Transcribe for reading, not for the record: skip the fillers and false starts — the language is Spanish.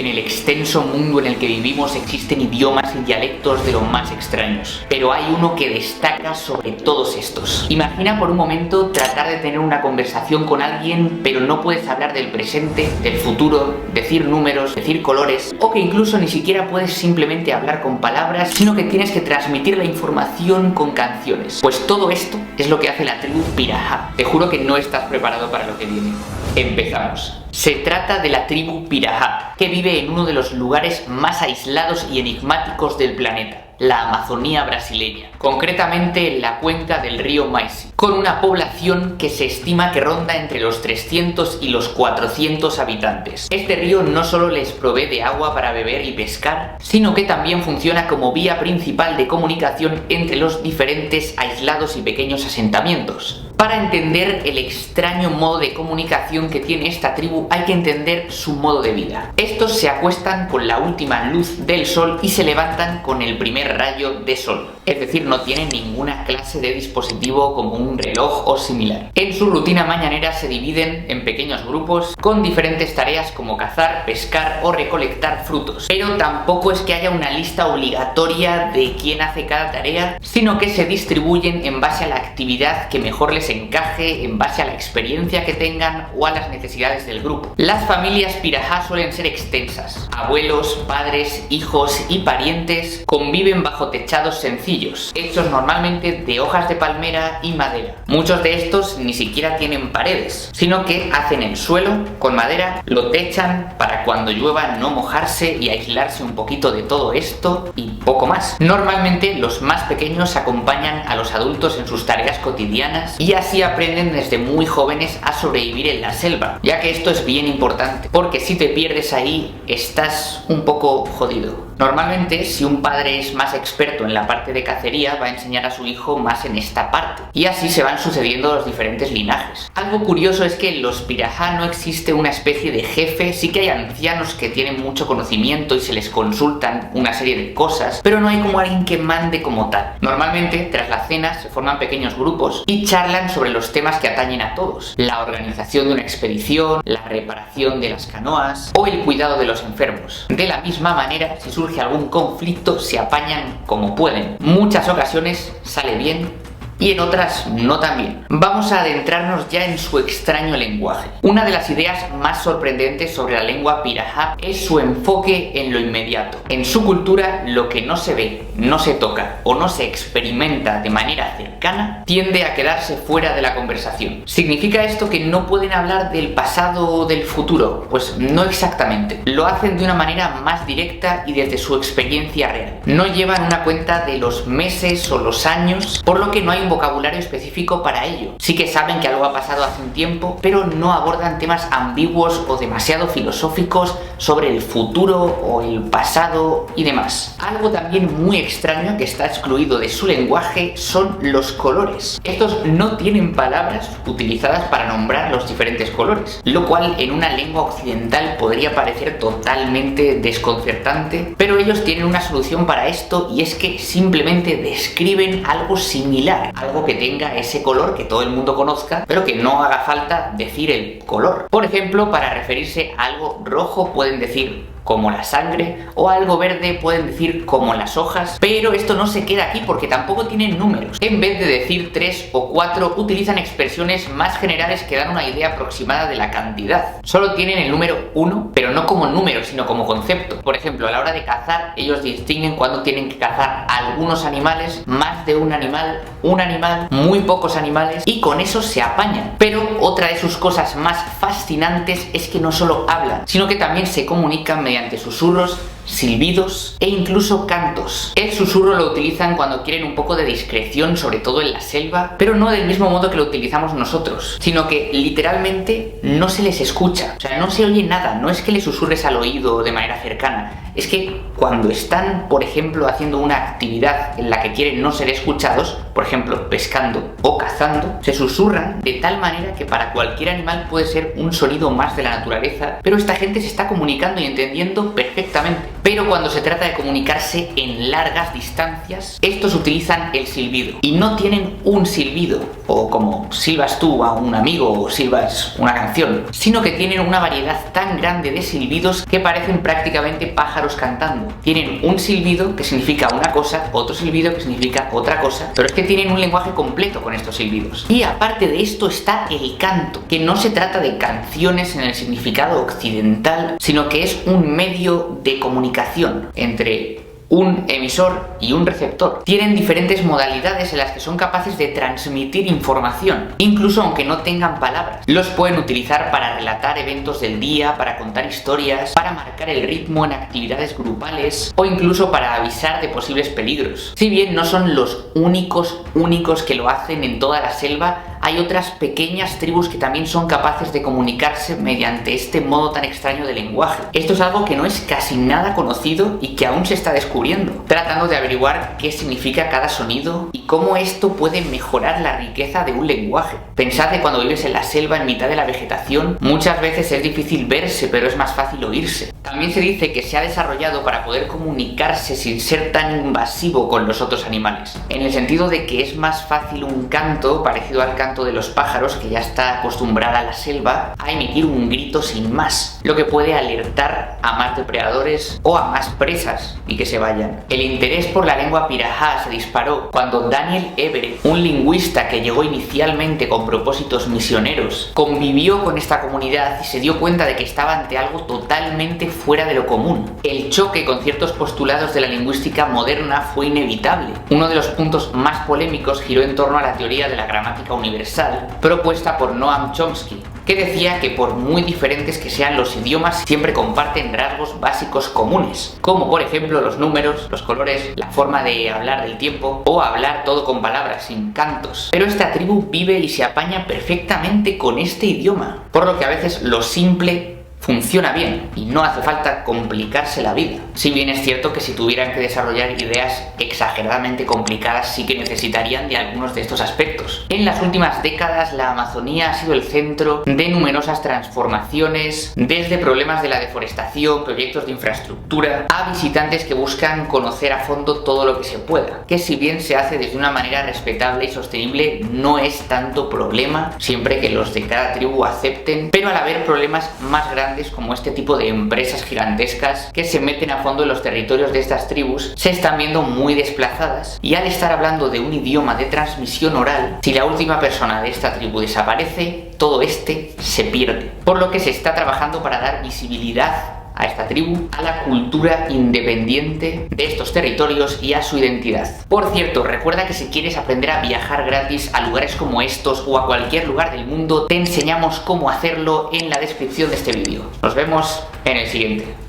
En el extenso mundo en el que vivimos existen idiomas y dialectos de lo más extraños, pero hay uno que destaca sobre todos estos. Imagina por un momento tratar de tener una conversación con alguien, pero no puedes hablar del presente, del futuro, decir números, decir colores, o que incluso ni siquiera puedes simplemente hablar con palabras, sino que tienes que transmitir la información con canciones. Pues todo esto es lo que hace la tribu Pirahã. Te juro que no estás preparado para lo que viene. Empezamos. Se trata de la tribu Pirahã, que vive en uno de los lugares más aislados y enigmáticos del planeta, la Amazonía brasileña, concretamente en la cuenca del río Maici, con una población que se estima que ronda entre los 300 y los 400 habitantes. Este río no solo les provee de agua para beber y pescar, sino que también funciona como vía principal de comunicación entre los diferentes aislados y pequeños asentamientos. Para entender el extraño modo de comunicación que tiene esta tribu hay que entender su modo de vida. Estos se acuestan con la última luz del sol y se levantan con el primer rayo de sol. Es decir, no tienen ninguna clase de dispositivo como un reloj o similar. En su rutina mañanera se dividen en pequeños grupos con diferentes tareas como cazar, pescar o recolectar frutos. Pero tampoco es que haya una lista obligatoria de quién hace cada tarea, sino que se distribuyen en base a la actividad que mejor les encaje, en base a la experiencia que tengan o a las necesidades del grupo. Las familias Pirahã suelen ser extensas. Abuelos, padres, hijos y parientes conviven bajo techados sencillos, hechos normalmente de hojas de palmera y madera. Muchos de estos ni siquiera tienen paredes, sino que hacen el suelo con madera, lo techan para cuando llueva no mojarse y aislarse un poquito de todo esto y poco más. Normalmente los más pequeños acompañan a los adultos en sus tareas cotidianas y así aprenden desde muy jóvenes a sobrevivir en la selva, ya que esto es bien importante, porque si te pierdes ahí estás un poco jodido. Normalmente, si un padre es más experto en la parte de cacería, va a enseñar a su hijo más en esta parte, y así se van sucediendo los diferentes linajes. Algo curioso es que en los Pirahã no existe una especie de jefe. Sí que hay ancianos que tienen mucho conocimiento y se les consultan una serie de cosas, pero no hay como alguien que mande como tal. Normalmente, tras la cena, se forman pequeños grupos y charlan sobre los temas que atañen a todos: la organización de una expedición, la reparación de las canoas o el cuidado de los enfermos. De la misma manera, si surge algún conflicto, se apañan como pueden. Muchas ocasiones sale bien y en otras no tan bien. Vamos a adentrarnos ya en su extraño lenguaje. Una de las ideas más sorprendentes sobre la lengua Pirahã es su enfoque en lo inmediato. En su cultura, lo que no se ve, no se toca o no se experimenta de manera cercana tiende a quedarse fuera de la conversación. ¿Significa esto que no pueden hablar del pasado o del futuro? Pues no exactamente. Lo hacen de una manera más directa y desde su experiencia real. No llevan una cuenta de los meses o los años, por lo que no hay un vocabulario específico para ello. Sí que saben que algo ha pasado hace un tiempo, pero no abordan temas ambiguos o demasiado filosóficos sobre el futuro o el pasado y demás. Algo también muy extraño que está excluido de su lenguaje son los colores. Estos no tienen palabras utilizadas para nombrar los diferentes colores, lo cual en una lengua occidental podría parecer totalmente desconcertante, pero ellos tienen una solución para esto, y es que simplemente describen algo similar, algo que tenga ese color que todo el mundo conozca, pero que no haga falta decir el color. Por ejemplo, para referirse a algo rojo pueden decir como la sangre, o algo verde pueden decir como las hojas, pero esto no se queda aquí porque tampoco tienen números. En vez de decir 3 o 4, utilizan expresiones más generales que dan una idea aproximada de la cantidad. Solo tienen el número 1, pero no como número, sino como concepto. Por ejemplo, a la hora de cazar, ellos distinguen cuando tienen que cazar algunos animales, más de un animal, muy pocos animales, y con eso se apañan. Pero otra de sus cosas más fascinantes es que no solo hablan, sino que también se comunican mediante susurros, silbidos e incluso cantos. El susurro lo utilizan cuando quieren un poco de discreción, sobre todo en la selva, pero no del mismo modo que lo utilizamos nosotros, sino que literalmente no se les escucha, o sea, no se oye nada. No es que les susurres al oído de manera cercana, es que cuando están, por ejemplo, haciendo una actividad en la que quieren no ser escuchados, por ejemplo, pescando o cazando, se susurran de tal manera que para cualquier animal puede ser un sonido más de la naturaleza, pero esta gente se está comunicando y entendiendo perfectamente. Pero cuando se trata de comunicarse en largas distancias, estos utilizan el silbido. Y no tienen un silbido, o como silbas tú a un amigo o silbas una canción, sino que tienen una variedad tan grande de silbidos que parecen prácticamente pájaros cantando. Tienen un silbido que significa una cosa, otro silbido que significa otra cosa, pero es que tienen un lenguaje completo con estos silbidos. Y aparte de esto está el canto, que no se trata de canciones en el significado occidental, sino que es un medio de comunicación entre un emisor y un receptor. Tienen diferentes modalidades en las que son capaces de transmitir información, incluso aunque no tengan palabras. Los pueden utilizar para relatar eventos del día, para contar historias, para marcar el ritmo en actividades grupales o incluso para avisar de posibles peligros. Si bien no son los únicos que lo hacen en toda la selva, hay otras pequeñas tribus que también son capaces de comunicarse mediante este modo tan extraño de lenguaje. Esto es algo que no es casi nada conocido y que aún se está descubriendo, tratando de averiguar qué significa cada sonido y cómo esto puede mejorar la riqueza de un lenguaje. Pensad que cuando vives en la selva en mitad de la vegetación, muchas veces es difícil verse, pero es más fácil oírse. También se dice que se ha desarrollado para poder comunicarse sin ser tan invasivo con los otros animales, en el sentido de que es más fácil un canto parecido al canto de los pájaros, que ya está acostumbrada a la selva a emitir un grito sin más, lo que puede alertar a más depredadores o a más presas y que se vayan. El interés por la lengua pirahá se disparó cuando Daniel Everett, un lingüista que llegó inicialmente con propósitos misioneros, convivió con esta comunidad y se dio cuenta de que estaba ante algo totalmente fuera de lo común. El choque con ciertos postulados de la lingüística moderna fue inevitable. Uno de los puntos más polémicos giró en torno a la teoría de la gramática universal, propuesta por Noam Chomsky, que decía que por muy diferentes que sean los idiomas, siempre comparten rasgos básicos comunes, como por ejemplo los números, los colores, la forma de hablar del tiempo o hablar todo con palabras, sin cantos. Pero esta tribu vive y se apaña perfectamente con este idioma, por lo que a veces lo simple funciona bien y no hace falta complicarse la vida. Si bien es cierto que si tuvieran que desarrollar ideas exageradamente complicadas sí que necesitarían de algunos de estos aspectos. En las últimas décadas la Amazonía ha sido el centro de numerosas transformaciones, desde problemas de la deforestación, proyectos de infraestructura, a visitantes que buscan conocer a fondo todo lo que se pueda, que si bien se hace desde una manera respetable y sostenible no es tanto problema, siempre que los de cada tribu acepten, pero al haber problemas más grandes como este tipo de empresas gigantescas que se meten a fondo en los territorios de estas tribus, se están viendo muy desplazadas, y al estar hablando de un idioma de transmisión oral, si la última persona de esta tribu desaparece, todo este se pierde. Por lo que se está trabajando para dar visibilidad a esta tribu, a la cultura independiente de estos territorios y a su identidad. Por cierto, recuerda que si quieres aprender a viajar gratis a lugares como estos o a cualquier lugar del mundo, te enseñamos cómo hacerlo en la descripción de este vídeo. Nos vemos en el siguiente.